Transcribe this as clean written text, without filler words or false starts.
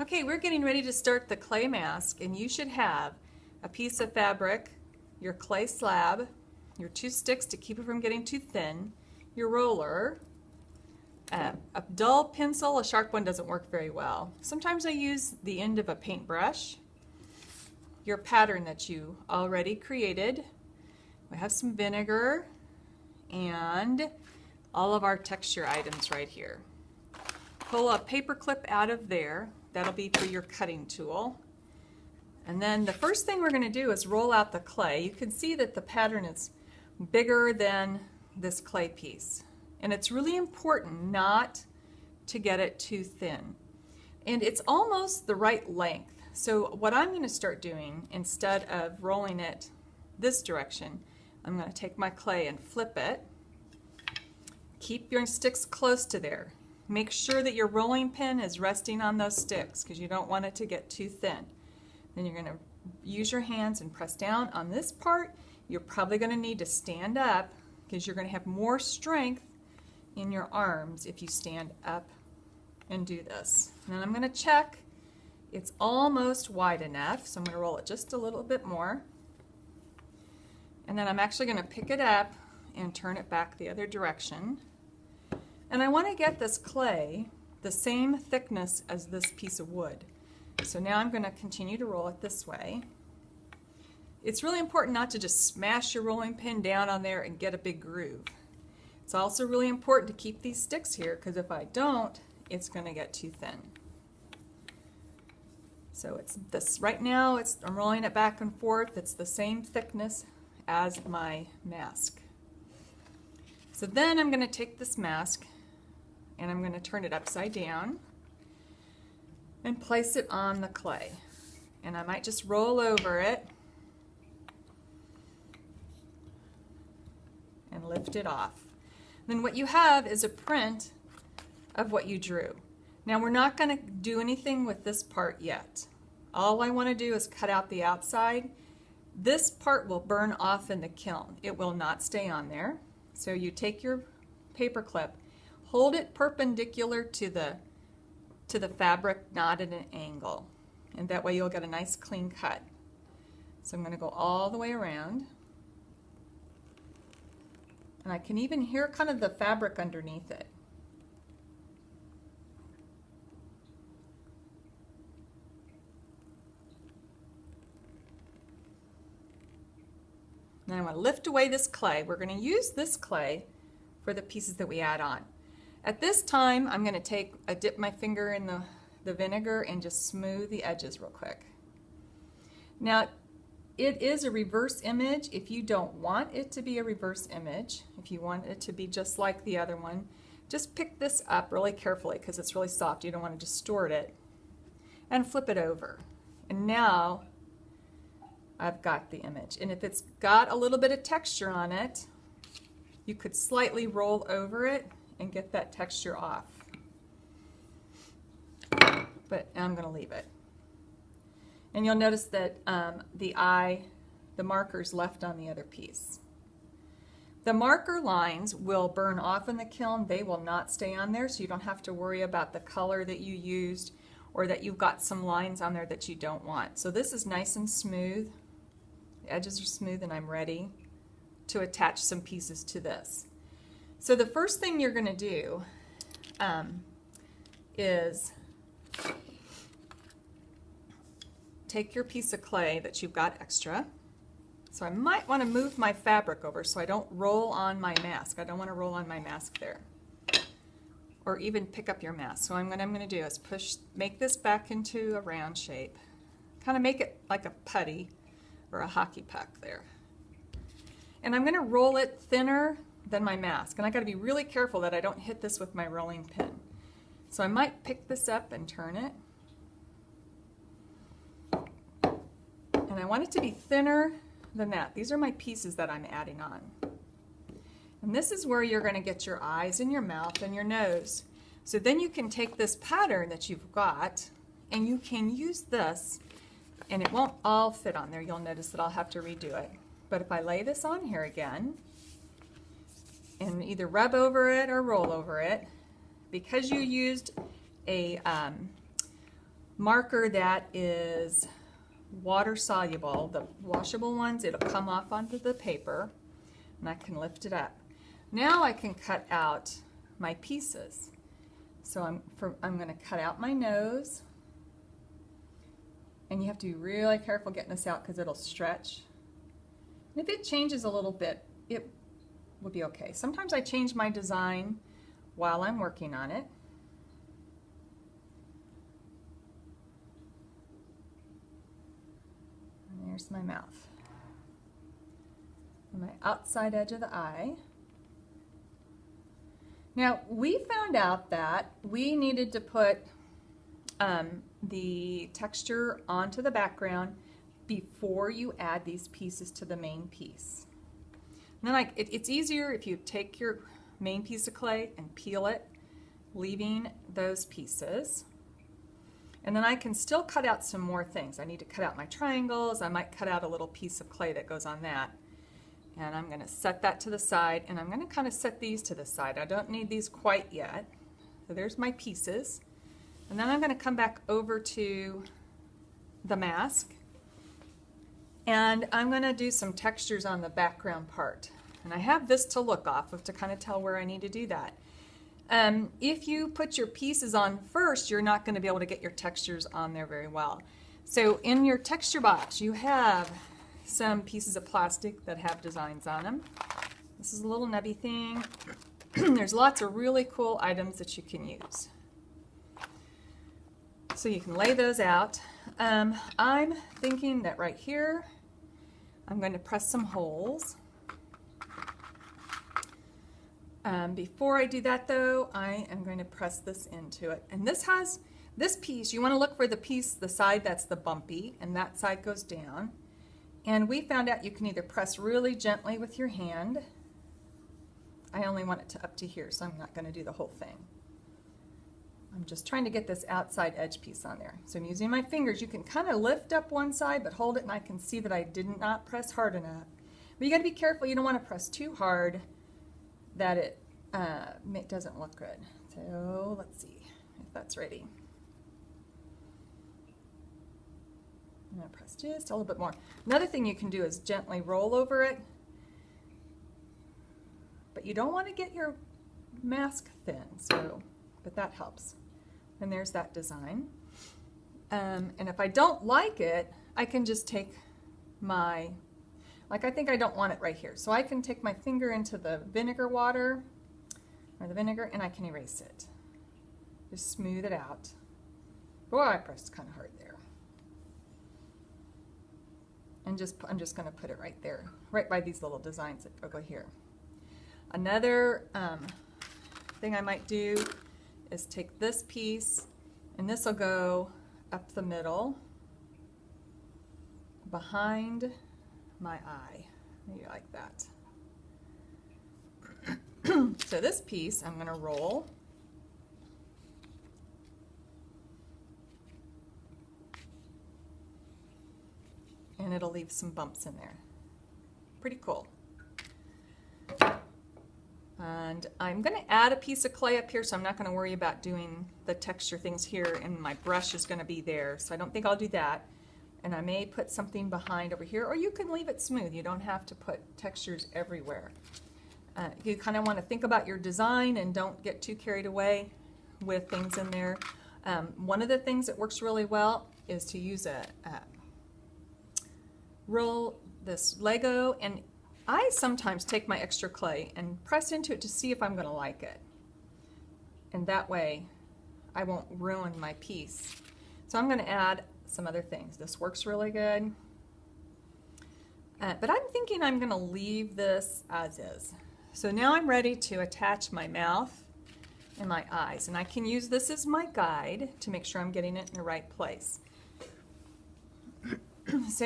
Okay, we're getting ready to start the clay mask, and you should have a piece of fabric, your clay slab, your 2 sticks to keep it from getting too thin, your roller, a dull pencil. A sharp one doesn't work very well. Sometimes I use the end of a paintbrush, your pattern that you already created. We have some vinegar and all of our texture items right here. Pull a paper clip out of there. That'll be for your cutting tool. And then the first thing we're going to do is roll out the clay. You can see that the pattern is bigger than this clay piece. And it's really important not to get it too thin. And it's almost the right length. So what I'm going to start doing, instead of rolling it this direction, I'm going to take my clay and flip it. Keep your sticks close to there. Make sure that your rolling pin is resting on those sticks because you don't want it to get too thin. Then you're going to use your hands and press down on this part. You're probably going to need to stand up because you're going to have more strength in your arms if you stand up and do this. And then I'm going to check. It's almost wide enough, so I'm going to roll it just a little bit more. And then I'm actually going to pick it up and turn it back the other direction. And I want to get this clay the same thickness as this piece of wood. So now I'm going to continue to roll it this way. It's really important not to just smash your rolling pin down on there and get a big groove. It's also really important to keep these sticks here because if I don't, it's going to get too thin. So it's this right now, I'm rolling it back and forth. It's the same thickness as my mask. So then I'm going to take this mask and I'm going to turn it upside down and place it on the clay. And I might just roll over it and lift it off. Then what you have is a print of what you drew. Now we're not going to do anything with this part yet. All I want to do is cut out the outside. This part will burn off in the kiln. It will not stay on there. So you take your paper clip, hold it perpendicular to the fabric, not at an angle. And that way you'll get a nice clean cut. So I'm going to go all the way around. And I can even hear kind of the fabric underneath it. Then I want to lift away this clay. We're going to use this clay for the pieces that we add on. At this time, I'm going to dip my finger in the vinegar and just smooth the edges real quick. Now, it is a reverse image. If you don't want it to be a reverse image, if you want it to be just like the other one, just pick this up really carefully because it's really soft. You don't want to distort it. And flip it over. And now I've got the image. And if it's got a little bit of texture on it, you could slightly roll over it and get that texture off. But I'm going to leave it. And you'll notice that the marker's left on the other piece. The marker lines will burn off in the kiln. They will not stay on there, so you don't have to worry about the color that you used or that you've got some lines on there that you don't want. So this is nice and smooth. The edges are smooth and I'm ready to attach some pieces to this. So the first thing you're going to do is take your piece of clay that you've got extra. So I might want to move my fabric over so I don't roll on my mask. I don't want to roll on my mask there. Or even pick up your mask. So what I'm going to do is make this back into a round shape. Kind of make it like a putty or a hockey puck there. And I'm going to roll it thinner than my mask. And I got to be really careful that I don't hit this with my rolling pin. So I might pick this up and turn it. And I want it to be thinner than that. These are my pieces that I'm adding on. And this is where you're going to get your eyes and your mouth and your nose. So then you can take this pattern that you've got and you can use this, and it won't all fit on there. You'll notice that I'll have to redo it. But if I lay this on here again and either rub over it or roll over it, because you used a marker that is water soluble. The washable ones, it'll come off onto the paper and I can lift it up. Now I can cut out my pieces. So I'm going to cut out my nose, and you have to be really careful getting this out because it'll stretch. And if it changes a little bit, it will be okay. Sometimes I change my design while I'm working on it. And there's my mouth. And my outside edge of the eye. Now, we found out that we needed to put the texture onto the background before you add these pieces to the main piece. And then it's easier if you take your main piece of clay and peel it, leaving those pieces. And then I can still cut out some more things. I need to cut out my triangles. I might cut out a little piece of clay that goes on that. And I'm going to set that to the side, and I'm going to kind of set these to the side. I don't need these quite yet. So there's my pieces. And then I'm going to come back over to the mask, and I'm going to do some textures on the background part. And I have this to look off of to kind of tell where I need to do that. If you put your pieces on first, you're not going to be able to get your textures on there very well. So in your texture box, you have some pieces of plastic that have designs on them. This is a little nubby thing. There's lots of really cool items that you can use. So you can lay those out. I'm thinking that right here, I'm going to press some holes. Before I do that though, I am going to press this into it. And this has, this piece, you want to look for the piece, the side that's the bumpy, and that side goes down. And we found out you can either press really gently with your hand. I only want it to up to here, so I'm not going to do the whole thing. I'm just trying to get this outside edge piece on there. So I'm using my fingers. You can kind of lift up one side, but hold it, and I can see that I did not press hard enough. But you got to be careful. You don't want to press too hard that it doesn't look good. So let's see if that's ready. I'm going to press just a little bit more. Another thing you can do is gently roll over it, but you don't want to get your mask thin, but that helps. And there's that design. And if I don't like it, I can just take my, like I think I don't want it right here, so I can take my finger into the vinegar water, or the vinegar, and I can erase it. Just smooth it out. Boy, I pressed kind of hard there. And I'm just going to put it right there, right by these little designs that go here. Another thing I might do is take this piece, and this will go up the middle, behind my eye, maybe like that. So this piece I'm going to roll. And it'll leave some bumps in there. Pretty cool. And I'm going to add a piece of clay up here, so I'm not going to worry about doing the texture things here, and my brush is going to be there, so I don't think I'll do that. And I may put something behind over here, or you can leave it smooth. You don't have to put textures everywhere. You kind of want to think about your design and don't get too carried away with things in there. One of the things that works really well is to use roll this Lego, and I sometimes take my extra clay and press into it to see if I'm going to like it. And that way I won't ruin my piece. So I'm going to add some other things. This works really good. But I'm thinking I'm going to leave this as is. So now I'm ready to attach my mouth and my eyes. And I can use this as my guide to make sure I'm getting it in the right place. So